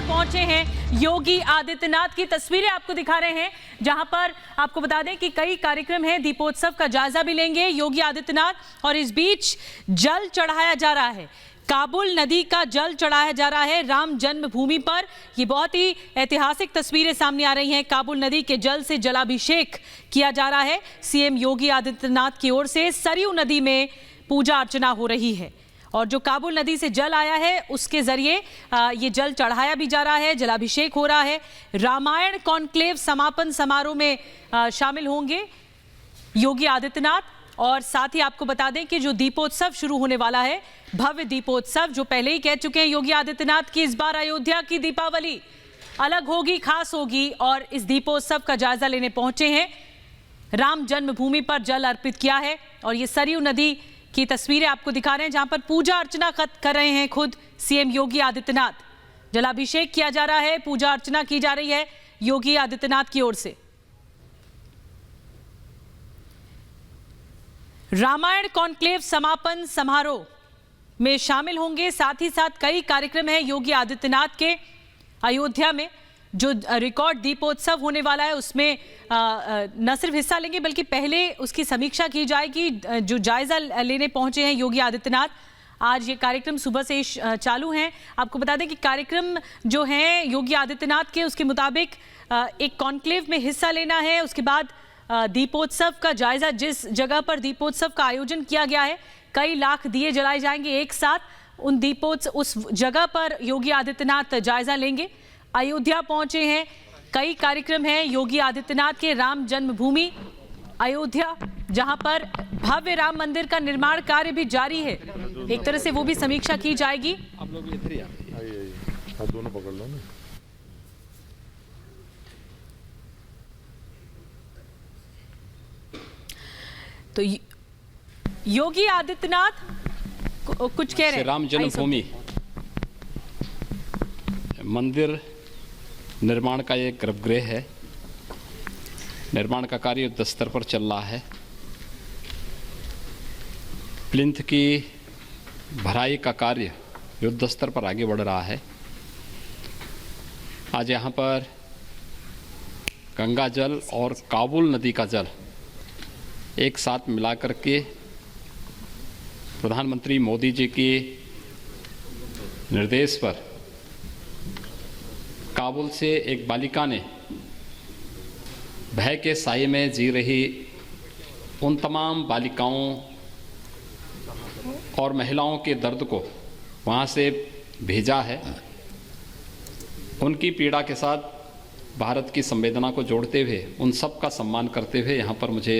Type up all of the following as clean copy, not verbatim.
पहुंचे हैं योगी आदित्यनाथ की तस्वीरें आपको दिखा रहे हैं, जहां पर आपको बता दें कि कई कार्यक्रम हैं। दीपोत्सव का जायजा भी लेंगे योगी आदित्यनाथ और इस बीच जल चढ़ाया जा रहा है। काबुल नदी का जल चढ़ाया जा रहा है राम जन्मभूमि पर। ये बहुत ही ऐतिहासिक तस्वीरें सामने आ रही हैं। काबुल नदी के जल से जलाभिषेक किया जा रहा है। सीएम योगी आदित्यनाथ की ओर से सरयू नदी में पूजा अर्चना हो रही है और जो काबुल नदी से जल आया है उसके जरिए ये जल चढ़ाया भी जा रहा है, जलाभिषेक हो रहा है। रामायण कॉन्क्लेव समापन समारोह में शामिल होंगे योगी आदित्यनाथ। और साथ ही आपको बता दें कि जो दीपोत्सव शुरू होने वाला है, भव्य दीपोत्सव, जो पहले ही कह चुके हैं योगी आदित्यनाथ की इस बार अयोध्या की दीपावली अलग होगी, खास होगी और इस दीपोत्सव का जायजा लेने पहुंचे हैं। राम जन्मभूमि पर जल अर्पित किया है और ये सरयू नदी की तस्वीरें आपको दिखा रहे हैं, जहां पर पूजा अर्चना कर रहे हैं खुद सीएम योगी आदित्यनाथ। जलाभिषेक किया जा रहा है, पूजा अर्चना की जा रही है योगी आदित्यनाथ की ओर से। रामायण कॉन्क्लेव समापन समारोह में शामिल होंगे। साथ ही साथ कई कार्यक्रम हैं योगी आदित्यनाथ के अयोध्या में। जो रिकॉर्ड दीपोत्सव होने वाला है उसमें न सिर्फ हिस्सा लेंगे बल्कि पहले उसकी समीक्षा की जाएगी। जो जायजा लेने पहुंचे हैं योगी आदित्यनाथ, आज ये कार्यक्रम सुबह से चालू हैं। आपको बता दें कि कार्यक्रम जो हैं योगी आदित्यनाथ के, उसके मुताबिक एक कॉन्क्लेव में हिस्सा लेना है, उसके बाद दीपोत्सव का जायजा, जिस जगह पर दीपोत्सव का आयोजन किया गया है, कई लाख दिए जलाए जाएंगे एक साथ। उस जगह पर योगी आदित्यनाथ जायजा लेंगे। अयोध्या पहुंचे हैं, कई कार्यक्रम हैं योगी आदित्यनाथ के। राम जन्मभूमि अयोध्या, जहां पर भव्य राम मंदिर का निर्माण कार्य भी जारी है, एक तरह से वो भी समीक्षा की जाएगी। आप लोग इधर ही आइए, दोनों पकड़ लो ना। तो योगी आदित्यनाथ कुछ कह रहे हैं। राम जन्मभूमि मंदिर निर्माण का एक गर्भगृह है। निर्माण का कार्य युद्ध स्तर पर चल रहा है। प्लिंथ की भराई का कार्य युद्ध स्तर पर आगे बढ़ रहा है। आज यहाँ पर गंगा जल और काबुल नदी का जल एक साथ मिलाकर के प्रधानमंत्री मोदी जी के निर्देश पर काबुल से एक बालिका ने भय के साये में जी रही उन तमाम बालिकाओं और महिलाओं के दर्द को वहाँ से भेजा है। उनकी पीड़ा के साथ भारत की संवेदना को जोड़ते हुए, उन सब का सम्मान करते हुए यहाँ पर मुझे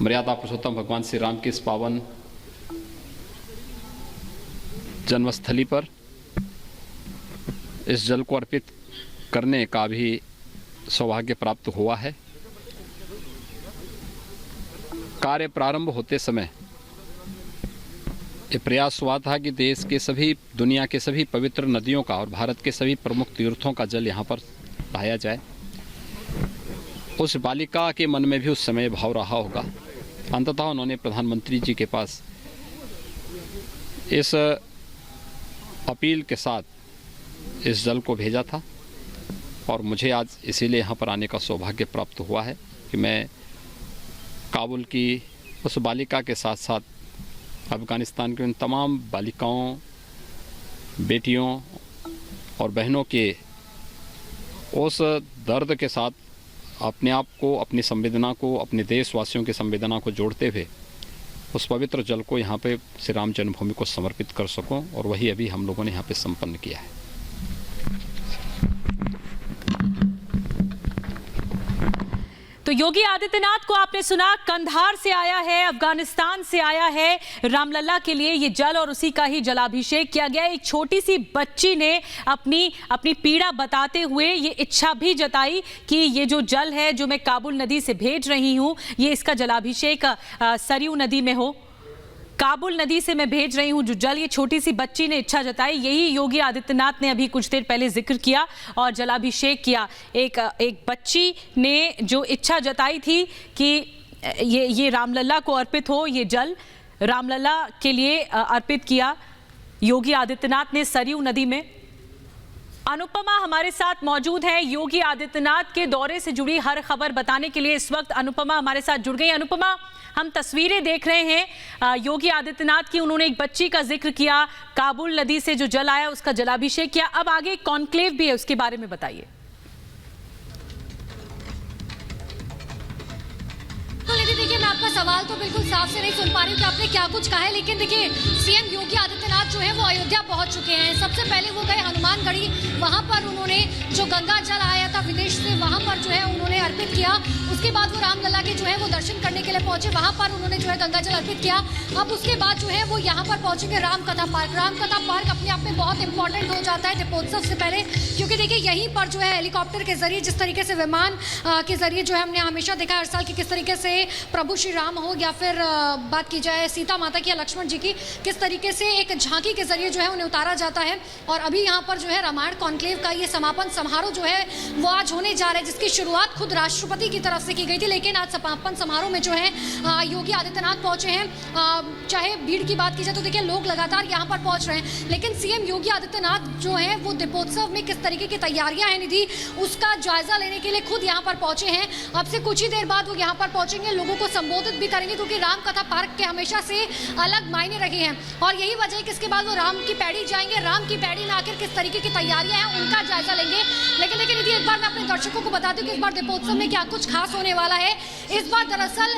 मर्यादा पुरुषोत्तम भगवान श्री राम की इस पावन जन्मस्थली पर इस जल को अर्पित करने का भी सौभाग्य प्राप्त हुआ है। कार्य प्रारंभ होते समय ये प्रयास हुआ था कि देश के सभी, दुनिया के सभी पवित्र नदियों का और भारत के सभी प्रमुख तीर्थों का जल यहाँ पर लाया जाए। उस बालिका के मन में भी उस समय भाव रहा होगा। अंततः उन्होंने प्रधानमंत्री जी के पास इस अपील के साथ इस जल को भेजा था और मुझे आज इसीलिए यहाँ पर आने का सौभाग्य प्राप्त हुआ है कि मैं काबुल की उस बालिका के साथ साथ अफ़गानिस्तान की उन तमाम बालिकाओं, बेटियों और बहनों के उस दर्द के साथ अपने आप को, अपनी संवेदना को, अपने देशवासियों की संवेदना को जोड़ते हुए उस पवित्र जल को यहाँ पे श्री राम जन्मभूमि को समर्पित कर सकूं और वही अभी हम लोगों ने यहाँ पे संपन्न किया है। तो योगी आदित्यनाथ को आपने सुना, कंधार से आया है, अफगानिस्तान से आया है रामलला के लिए ये जल और उसी का ही जलाभिषेक किया गया। एक छोटी सी बच्ची ने अपनी पीड़ा बताते हुए ये इच्छा भी जताई कि ये जो जल है जो मैं काबुल नदी से भेज रही हूँ, ये इसका जलाभिषेक सरयू नदी में हो। काबुल नदी से मैं भेज रही हूं जो जल, ये छोटी सी बच्ची ने इच्छा जताई। यही योगी आदित्यनाथ ने अभी कुछ देर पहले जिक्र किया और जलाभिषेक किया। एक बच्ची ने जो इच्छा जताई थी कि ये रामलला को अर्पित हो, ये जल रामलला के लिए अर्पित किया योगी आदित्यनाथ ने सरयू नदी में। अनुपमा हमारे साथ मौजूद है। योगी आदित्यनाथ के दौरे से जुड़ी हर खबर बताने के लिए इस वक्त अनुपमा हमारे साथ जुड़ गई। अनुपमा, हम तस्वीरें देख रहे हैं योगी आदित्यनाथ की। उन्होंने एक बच्ची का जिक्र किया, काबुल नदी से जो जल आया उसका जलाभिषेक किया। अब आगे कॉन्क्लेव भी है, उसके बारे में बताइए। तो लेकिन देखिए, मैं आपका सवाल तो बिल्कुल साफ से नहीं सुन पा रही हूँ कि आपने क्या कुछ कहा है, लेकिन देखिए सीएम योगी आदित्यनाथ जो है वो अयोध्या पहुंच चुके हैं। सबसे पहले वो गए हनुमानगढ़ी, वहां पर उन्होंने जो गंगा जल आया था विदेश से वहां पर जो है उन्होंने अर्पित किया। उसके बाद वो रामलला के जो है वो दर्शन करने के लिए पहुंचे, वहां पर उन्होंने जो है गंगा जल अर्पित किया। अब उसके बाद जो है वो यहाँ पर पहुंचेंगे रामकथा पार्क। रामकथा पार्क अपने आप में बहुत इंपॉर्टेंट हो जाता है दीपोत्सव से पहले, क्योंकि देखिए यहीं पर जो है हेलीकॉप्टर के जरिए, जिस तरीके से विमान के जरिए जो है हमने हमेशा देखा हर साल की, किस तरीके से प्रभु श्री राम हो या फिर बात की जाए सीता माता की या लक्ष्मण जी की, किस तरीके से एक झांकी के जरिए जो है उन्हें उतारा जाता है। और अभी यहाँ पर जो है रामायण कॉन्क्लेव का ये समापन समारोह जो है वो आज होने जा रहा है, जिसकी शुरुआत खुद राष्ट्रपति की तरफ से की गई थी। लेकिन आज समापन समारोह में जो है योगी आदित्यनाथ पहुंचे हैं। चाहे भीड़ की बात की जाए तो देखिए लोग लगातार यहाँ पर पहुंच रहे हैं, लेकिन सीएम योगी आदित्यनाथ जो है वो दीपोत्सव में किस तरीके की तैयारियां हैं निधि, उसका जायजा लेने के लिए खुद यहाँ पर पहुंचे हैं। अब से कुछ ही देर बाद वो यहाँ पर पहुंचेंगे, लोगों को संबोधित भी करेंगे, क्योंकि रामकथा पार्क के हमेशा से अलग मायने रहे हैं। और यही वजह है कि इसके बाद वो राम की पैड़ी जाएंगे, राम की पैड़ी में आकर किस तरीके की तैयारियां हैं उनका जायजा लेंगे। लेकिन देखिए निधि, एक बार मैं अपने दर्शकों को बता दूं कि इस बार दीपोत्सव में क्या कुछ खास होने वाला है। इस बार दरअसल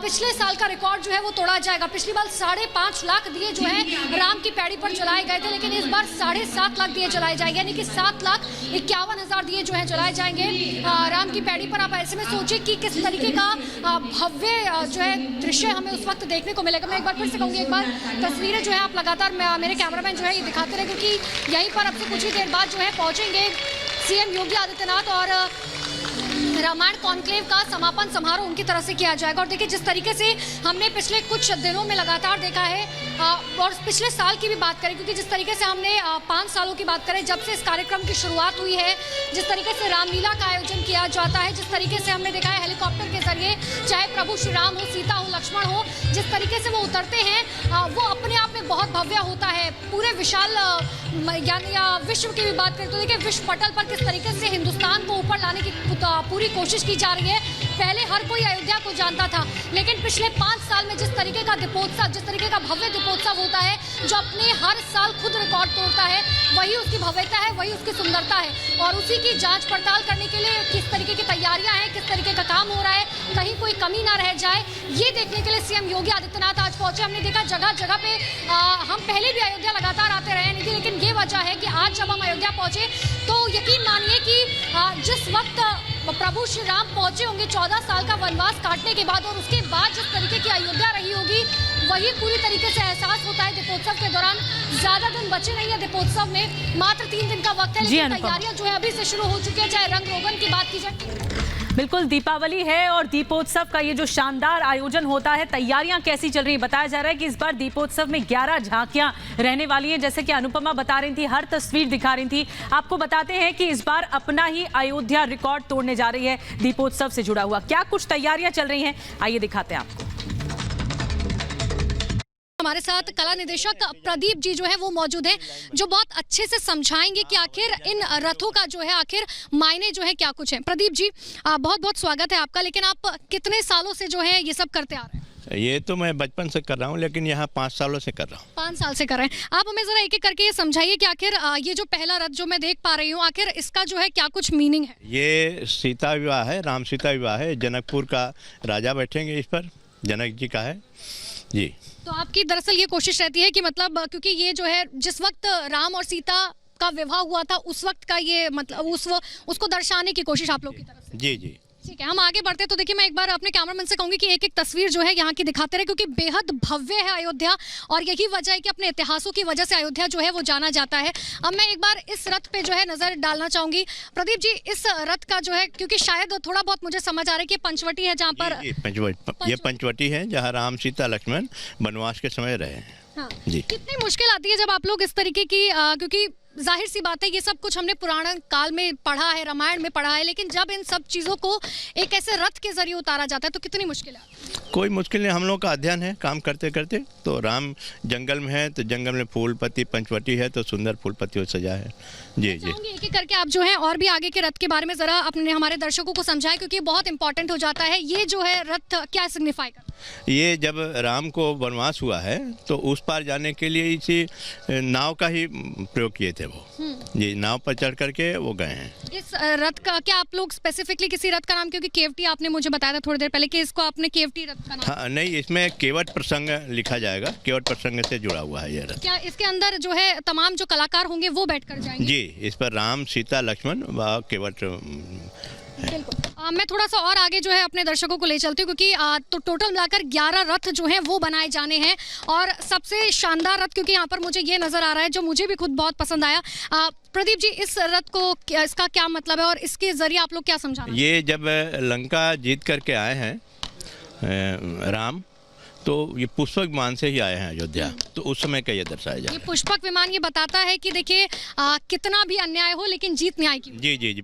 पिछले साल का रिकॉर्ड जो है वो तोड़ा जाएगा। पिछली बार 5.5 लाख दिए जो है राम की पैड़ी पर जलाए गए थे, लेकिन इस बार 7.5 लाख दिए जलाए जाएंगे, यानी कि 7,51,000 दिए जो है जलाए जाएंगे राम की पैड़ी पर। आप ऐसे में सोचिए कि किस तरीके का भव्य जो है दृश्य हमें उस वक्त देखने को मिलेगा। मैं एक बार फिर से कहूँगी, एक बार तस्वीरें जो है आप लगातार मेरे कैमरामैन जो है ये दिखाते रहे, क्योंकि यहीं पर अब से कुछ ही देर बाद जो है पहुंचेंगे सीएम योगी आदित्यनाथ और रामायण कॉन्क्लेव का समापन समारोह उनकी तरफ से किया जाएगा। और देखिए जिस तरीके से हमने पिछले कुछ दिनों में लगातार देखा है, और पिछले साल की भी बात करें, क्योंकि जिस तरीके से हमने 5 सालों की बात करें जब से इस कार्यक्रम की शुरुआत हुई है, जिस तरीके से रामलीला का आयोजन किया जाता है, जिस तरीके से हमने देखा है हेलीकॉप्टर के जरिए, चाहे प्रभु श्री राम हो, सीता हो, लक्ष्मण हो, जिस तरीके से वो उतरते हैं वो अपने आप में बहुत भव्य होता है। पूरे विशाल यानी विश्व की भी बात करें तो देखिए विश्व पटल पर किस तरीके से हिंदुस्तान को ऊपर लाने की पूरी कोशिश की जा रही है। पहले हर कोई अयोध्या को जानता था, लेकिन पिछले 5 साल में जिस तरीके का दीपोत्सव, जिस तरीके का भव्य दीपोत्सव होता है, जो अपने हर साल खुद रिकॉर्ड तोड़ता है, वही उसकी भव्यता है, वही उसकी सुंदरता है। और उसी की जांच पड़ताल करने के लिए किस तरीके की तैयारियां हैं, किस तरीके का काम हो रहा है, कहीं कोई कमी ना रह जाए, ये देखने के लिए सीएम योगी आदित्यनाथ आज पहुंचे। हमने देखा जगह जगह पे हम पहले भी अयोध्या लगातार आते रहे हैं, लेकिन ये वजह है कि आज जब हम अयोध्या पहुंचे तो यकीन मानिए कि जिस वक्त प्रभु श्री राम पहुंचे होंगे 14 साल का वनवास काटने के बाद, और उसके बाद जिस तरीके की अयोध्या रही होगी, वही पूरी तरीके से एहसास होता है दीपोत्सव के दौरान। ज्यादा दिन बचे नहीं है दीपोत्सव में, मात्र 3 दिन का वक्त है, लेकिन तैयारियां जो है अभी से शुरू हो चुकी है। चाहे रंग रोगन की बात की जाए, बिल्कुल दीपावली है और दीपोत्सव का ये जो शानदार आयोजन होता है, तैयारियां कैसी चल रही है। बताया जा रहा है कि इस बार दीपोत्सव में 11 झांकियां रहने वाली हैं, जैसे कि अनुपमा बता रही थी, हर तस्वीर दिखा रही थी। आपको बताते हैं कि इस बार अपना ही अयोध्या रिकॉर्ड तोड़ने जा रही है दीपोत्सव से जुड़ा हुआ। क्या कुछ तैयारियां चल रही हैं, आइए दिखाते हैं आपको। हमारे साथ कला निदेशक प्रदीप जी जो है वो मौजूद हैं, जो बहुत अच्छे से समझाएंगे कि आखिर इन रथों का जो है आखिर मायने जो है क्या कुछ है। प्रदीप जी बहुत बहुत स्वागत है आपका, लेकिन आप कितने सालों से जो है ये सब करते आ रहे हैं? ये तो मैं बचपन से कर रहा हूँ, लेकिन यहाँ 5 सालों से कर रहा हूँ। 5 साल से कर रहे हैं आप। हमें जरा एक एक करके ये समझाइए कि आखिर ये जो पहला रथ जो मैं देख पा रही हूँ, आखिर इसका जो है क्या कुछ मीनिंग है? ये सीता विवाह है, राम सीता विवाह है। जनकपुर का राजा बैठेंगे इस पर, जनक जी का है जी। तो आपकी दरअसल ये कोशिश रहती है कि मतलब, क्योंकि ये जो है जिस वक्त राम और सीता का विवाह हुआ था उस वक्त का ये मतलब उसको दर्शाने की कोशिश आप लोग की तरफ से? जी जी ठीक है, हम आगे बढ़ते हैं। तो देखिए मैं एक बार अपने कैमरामैन से कहूंगी कि एक एक तस्वीर जो है यहाँ की दिखाते रहे, क्योंकि बेहद भव्य है अयोध्या, और यही वजह है कि अपने इतिहासों की वजह से अयोध्या जो है वो जाना जाता है। अब मैं एक बार इस रथ पे जो है नजर डालना चाहूंगी। प्रदीप जी, इस रथ का जो है, क्योंकि शायद थोड़ा बहुत मुझे समझ आ रहा है कि पंचवटी है जहाँ पर ये पंचवटी है, जहाँ राम सीता लक्ष्मण वनवास के समय रहे हैं। हाँ। जी। कितनी मुश्किल आती है जब आप लोग इस तरीके की, क्योंकि जाहिर सी बात है ये सब कुछ हमने पुराण काल में पढ़ा है, रामायण में पढ़ा है, लेकिन जब इन सब चीज़ों को एक ऐसे रथ के जरिए उतारा जाता है तो कितनी मुश्किल है? कोई मुश्किल नहीं, हम लोग का अध्ययन है काम करते करते। तो राम जंगल में है तो जंगल में फूल पत्ती पंचवटी है तो सुंदर फूल पत्तियों से सजा है। जी जी, चाहूंगी एक एक करके आप जो है और भी आगे के रथ के बारे में जरा अपने हमारे दर्शकों को समझाएं, क्योंकि ये बहुत इंपॉर्टेंट हो जाता है। ये जो है रथ क्या सिग्निफाई करता है? ये जब राम को वनवास हुआ है तो उस पार जाने के लिए इसी नाव का ही प्रयोग किए थे वो। जी, नाव पर चढ़ करके वो गए हैं। इस रथ का क्या आप लोग स्पेसिफिकली किसी रथ का नाम, क्योंकि केवटी आपने मुझे बताया था थोड़ी देर पहले कि इसको आपने केवटी रथ का नाम। हाँ नहीं, इसमें केवट प्रसंग लिखा जाएगा, केवट प्रसंग से जुड़ा हुआ है ये रथ। क्या इसके अंदर जो है तमाम जो कलाकार होंगे वो बैठ कर जाएंगे? जी, इस पर राम सीता लक्ष्मण व केवट। बिल्कुल। मैं थोड़ा सा और आगे जो है अपने दर्शकों को ले चलती हूँ, क्योंकि तो टोटल मिलाकर 11 रथ जो हैं वो बनाए जाने हैं, और सबसे शानदार रथ क्योंकि यहाँ पर मुझे ये नज़र आ रहा है जो मुझे भी खुद बहुत पसंद आया। प्रदीप जी, इस रथ को इसका क्या मतलब है और इसके जरिए आप लोग क्या समझाना? ये जब लंका जीत करके आए हैं राम, तो ये पुष्पक विमान से ही आए हैं अयोध्या, तो उस समय का ये दर्शाया जाए। ये पुष्पक विमान ये बताता है कि देखिए कितना भी अन्याय हो लेकिन जीत न्याय की। जी जी जी।